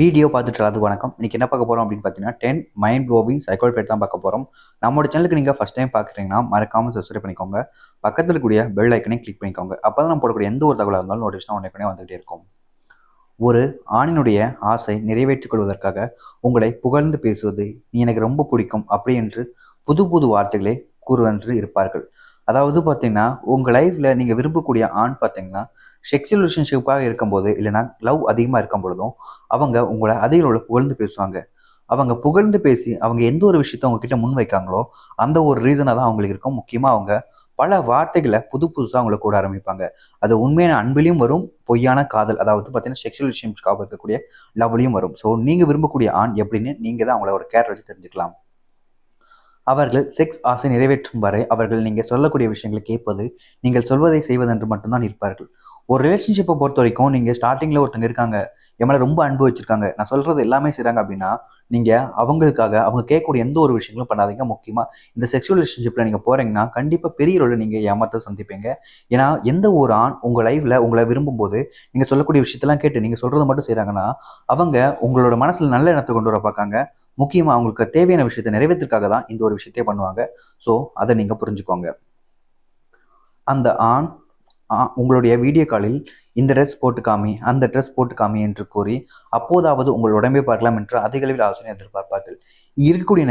Video பார்த்துட்டு எல்லாத்துக்கும் வணக்கம். இன்னைக்கு என்ன பார்க்க போகிறோம் அப்படின்னு பார்த்தீங்கன்னா 10 மைண்ட் ப்ளோவிங் சைக்காலஜி ஃபேக்ட் தான் பார்க்க போகிறோம். நம்மளோட சேனலுக்கு நீங்கள் ஃபஸ்ட் டைம் பார்க்குறீங்கன்னா மறக்காமல் சப்ஸ்கிரைப் பண்ணிக்கோங்க. பக்கத்தில் இருக்கக்கூடிய பெல் ஐக்கனையும் கிளிக் பண்ணிக்கோங்க. அப்போ தான் நம்ம போடக்கூடிய எந்த ஒரு தகவலாக இருந்தாலும் நோட்டிஃபிகேஷன் உடனே வந்துகிட்டே இருக்கும். ஒரு ஆணினுடைய ஆசை நிறைவேற்றிக் கொள்வதற்காக உங்களை புகழ்ந்து பேசுவது நீ எனக்கு ரொம்ப பிடிக்கும் அப்படி என்று புது புது வார்த்தைகளை கூறுவென்று இருப்பார்கள். அதாவது பார்த்தீங்கன்னா உங்கள் லைஃப்பில் நீங்கள் விரும்பக்கூடிய ஆண் பார்த்தீங்கன்னா செக்ஷுவல் ரிலேஷன்ஷிப்பாக இருக்கும்போது இல்லைனா லவ் அதிகமாக இருக்கும் பொழுதும் அவங்க உங்களை அதிகளோட புகழ்ந்து பேசுவாங்க. அவங்க புகழ்ந்து பேசி அவங்க எந்த ஒரு விஷயத்த உங்ககிட்ட முன் வைக்காங்களோ அந்த ஒரு ரீசனாக தான் அவங்களுக்கு இருக்கும். முக்கியமாக அவங்க பல வார்த்தைகளை புது புதுசாக அவங்கள கூட ஆரம்பிப்பாங்க. அது உண்மையான அன்பிலையும் வரும், பொய்யான காதல் அதாவது பார்த்தீங்கன்னா செக்ஷுவல் ரிலேஷன்ஷிப்காக இருக்கக்கூடிய லவ்லையும் வரும். ஸோ நீங்கள் விரும்பக்கூடிய ஆண் எப்படின்னு நீங்கள் தான் அவங்களோட கேரக்டர் வச்சு தெரிஞ்சுக்கலாம். அவர்கள் செக்ஸ் ஆசை நிறைவேற்றும் வரை அவர்கள் நீங்கள் சொல்லக்கூடிய விஷயங்களை கேட்பது, நீங்கள் சொல்வதை செய்வதென்று மட்டும்தான் இருப்பார்கள். ஒரு ரிலேஷன்ஷிப்பை பொறுத்த வரைக்கும் நீங்கள் ஸ்டார்டிங்கில் ஒருத்தங்க இருக்காங்க, என் மேலே ரொம்ப அன்பு வச்சுருக்காங்க, நான் சொல்கிறது எல்லாமே செய்கிறாங்க அப்படின்னா, நீங்கள் அவங்களுக்காக அவங்க கேட்கக்கூடிய எந்த ஒரு விஷயங்களும் பண்ணாதீங்க. முக்கியமாக இந்த செக்ஷுவல் ரிலேஷன்ஷிப்பில் நீங்கள் போகிறீங்கன்னா கண்டிப்பாக பெரிய அளவில் நீங்கள் ஏமாற்ற சந்திப்பீங்க. ஏன்னா எந்த ஒரு ஆண் உங்கள் லைஃப்பில் உங்களை விரும்பும்போது நீங்கள் சொல்லக்கூடிய விஷயத்தெல்லாம் கேட்டு நீங்கள் சொல்கிறது மட்டும் செய்கிறாங்கன்னா, அவங்க உங்களோட மனசில் நல்ல எண்ணத்தை கொண்டு வர பார்க்காங்க. முக்கியமாக அவங்களுக்கு தேவையான விஷயத்தை நிறைவேற்றுக்காக தான் இந்த ஒரு விஷயத்தையே பண்ணுவாங்க. ஸோ அதை நீங்கள் புரிஞ்சுக்கோங்க. அந்த ஆண் உங்களுடைய வீடியோ காலில் இந்த ட்ரெஸ் போட்டு காமி, அந்த ட்ரெஸ் போட்டு காமி என்று கூறி அப்போதாவது உங்கள் உடம்பை பார்க்கலாம் என்று அதிக அளவில் ஆலோசனை எதிர்பார்ப்பார்கள். இருக்கக்கூடிய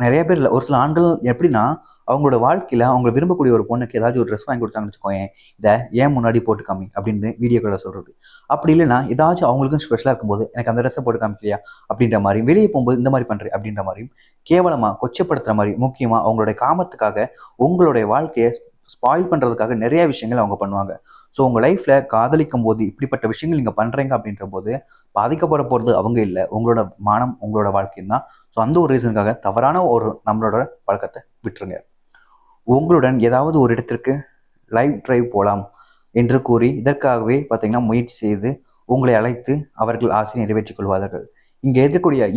நிறைய பேர் இல்லை, ஒரு சில ஆண்கள் எப்படின்னா அவங்களோட வாழ்க்கையில் அவங்க விரும்பக்கூடிய ஒரு பொண்ணுக்கு ஏதாச்சும் ஒரு ட்ரெஸ் வாங்கி கொடுத்தாங்கன்னு வச்சுக்கோங்க, இதை ஏன் முன்னாடி போட்டு காமி அப்படின்னு வீடியோ காலில் சொல்கிறது. அப்படி இல்லைன்னா ஏதாச்சும் அவங்களுக்கும் ஸ்பெஷலாக இருக்கும்போது எனக்கு அந்த ட்ரெஸ்ஸை போட்டு காமிக்கிறியா அப்படின்ற மாதிரி, வெளியே போகும்போது இந்த மாதிரி பண்ணுறேன் அப்படின்ற மாதிரியும் கேவலமாக கொச்சப்படுத்துகிற மாதிரி, முக்கியமாக அவங்களுடைய காமத்துக்காக உங்களுடைய வாழ்க்கையை ஸ்பாயில் பண்ணுறதுக்காக நிறைய விஷயங்கள் அவங்க பண்ணுவாங்க. ஸோ உங்கள் லைஃப்பில் காதலிக்கும் போது இப்படிப்பட்ட விஷயங்கள் நீங்கள் பண்ணுறீங்க அப்படின்ற போது பாதிக்கப்பட போகிறது அவங்க இல்லை, உங்களோட மானம் உங்களோட வாழ்க்கையும் தான். ஸோ அந்த ஒரு ரீசனுக்காக தவறான ஒரு நம்மளோட பழக்கத்தை விட்டுருங்க. உங்களுடன் ஏதாவது ஒரு இடத்திற்கு லைவ் டிரைவ் போகலாம் என்று கூறி இதற்காகவே பார்த்தீங்கன்னா முயற்சி செய்து உங்களை அழைத்து அவர்கள் ஆசை நிறைவேற்றிக் கொள்வார்கள். இங்கே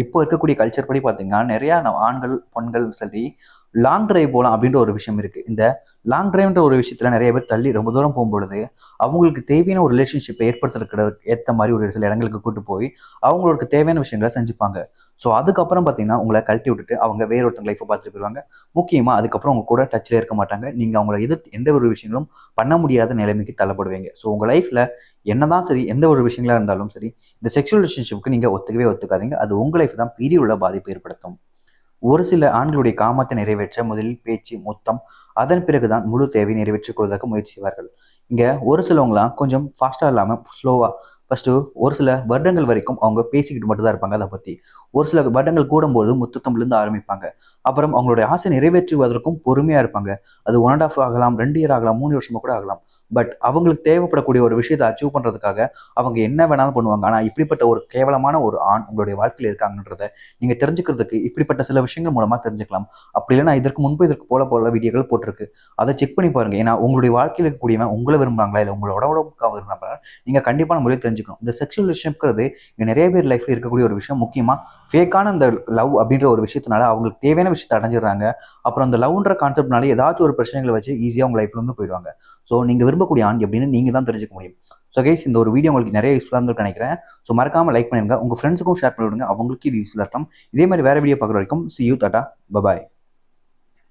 இப்போ இருக்கக்கூடிய கல்ச்சர் படி பார்த்தீங்கன்னா நிறையா ஆண்கள் பெண்கள் சரி லாங் டிரைவ் போகலாம் அப்படின்ற ஒரு விஷயம் இருக்குது. இந்த லாங் டிரைவ்ன்ற ஒரு விஷயத்தில் நிறைய பேர் தள்ளி ரொம்ப தூரம் போகும்பொழுது அவங்களுக்கு தேவையான ஒரு ரிலேஷன்ஷிப்பை ஏற்படுத்துறதுக்கு ஏற்ற மாதிரி ஒரு சில இடங்களுக்கு கூட்டு போய் அவங்களுக்கு தேவையான விஷயங்களை செஞ்சுப்பாங்க. ஸோ அதுக்கப்புறம் பார்த்தீங்கன்னா உங்களை கழட்டி விட்டுட்டு அவங்க வேற ஒருத்தங்க லைஃப்பை பார்த்துட்டு போயிடுவாங்க. முக்கியமாக அதுக்கப்புறம் உங்க கூட டச்சில் இருக்க மாட்டாங்க. நீங்கள் அவங்கள எதிர்த்து எந்த ஒரு விஷயங்களும் பண்ண முடியாத நிலைமைக்கு தள்ளப்படுவீங்க. ஸோ உங்கள் லைஃப்பில் என்னதான் சரி எந்த ஒரு விஷயங்களா இருந்தாலும் சரி இந்த செக்ஷுவல் ரிலேஷன்ஷிப்புக்கு நீங்கள் ஒத்துக்காதீங்க. அது உங்கள் லைஃப் தான் பெரிய உள்ள பாதிப்பு ஏற்படுத்தும். ஒரு சில ஆண்களுடைய காமத்தை நிறைவேற்ற முதலில் பேச்சு, முத்தம், அதன் பிறகுதான் முழு தேவை நிறைவேற்றிக் கொள்வதற்கு முயற்சி செய்வார்கள். இங்கே ஒரு சிலவங்களாம் கொஞ்சம் ஃபாஸ்ட்டாக இல்லாமல் ஸ்லோவாக ஃபஸ்ட்டு ஒரு சில வருடங்கள் வரைக்கும் அவங்க பேசிக்கிட்டு மட்டும் தான் இருப்பாங்க. அதை பற்றி ஒரு சில வருடங்கள் கூடும்போது முத்தமிழ்ந்து ஆரம்பிப்பாங்க. அப்புறம் அவங்களுடைய ஆசை நிறைவேற்றுவதற்கும் பொறுமையாக இருப்பாங்க. அது 1.5 ஆகலாம், 2 இயர் ஆகலாம், 3 வருஷமாக கூட ஆகலாம். பட் அவங்களுக்கு தேவைப்படக்கூடிய ஒரு விஷயத்தை அச்சீவ் பண்ணுறதுக்காக அவங்க என்ன வேணாலும் பண்ணுவாங்க. ஆனால் இப்படிப்பட்ட ஒரு கேவலமான ஒரு ஆண் உங்களுடைய வாழ்க்கையில் இருக்காங்கன்றதை நீங்கள் தெரிஞ்சுக்கிறதுக்கு இப்படிப்பட்ட சில விஷயங்கள் மூலமாக தெரிஞ்சுக்கலாம். அப்படி இல்லைன்னா இதற்கு போல வீடியோக்கள் போட்டிருக்கு, அதை செக் பண்ணி பாருங்க. ஏன்னா உங்களுடைய வாழ்க்கையில் இருக்கக்கூடியவன் உங்களை விரும்புறாங்களா இல்லை உங்களோட உடம்புக்காக விரும்புறாங்களா நீங்கள் கண்டிப்பான முறையில் தெரிஞ்சுக்கணும். இந்த செக்ஷுவல் ரிலேஷன்ஷிப்ங்கிறது இங்கே நிறைய பேர் லைஃப்ல இருக்கக்கூடிய ஒரு விஷயம். முக்கியமாக ஃபேக்கான அந்த லவ் அப்படின்ற ஒரு விஷயத்தினால அவங்களுக்கு தேவையான விஷயத்தை அடைஞ்சிடுறாங்க. அப்புறம் அந்த லவ்ன்ற கான்செப்ட்னால ஏதாச்சும் ஒரு பிரச்சனைகளை வச்சு ஈஸியாக உங்க லைஃப்ல இருந்து போயிடுவாங்க. ஸோ நீங்கள் விரும்பக்கூடிய ஆண் எப்படின்னு நீங்கள் தான் தெரிஞ்சுக்க முடியும். ஸோ கைஸ், இந்த ஒரு வீடியோ உங்களுக்கு நிறைய யூஸ்ஃபுல்லாக இருந்துன்னு நினைக்கிறேன். ஸோ மறக்காம லைக் பண்ணிடுங்க, உங்கள் ஃப்ரெண்ட்ஸுக்கும் ஷேர் பண்ணிவிடுங்க, அவங்களுக்கு இது யூஸ்ஃபுல்லாக இருக்கும். இதே மாதிரி வேற வீடியோ பார்க்குற வரைக்கும் see you, டாடா, பபாய்.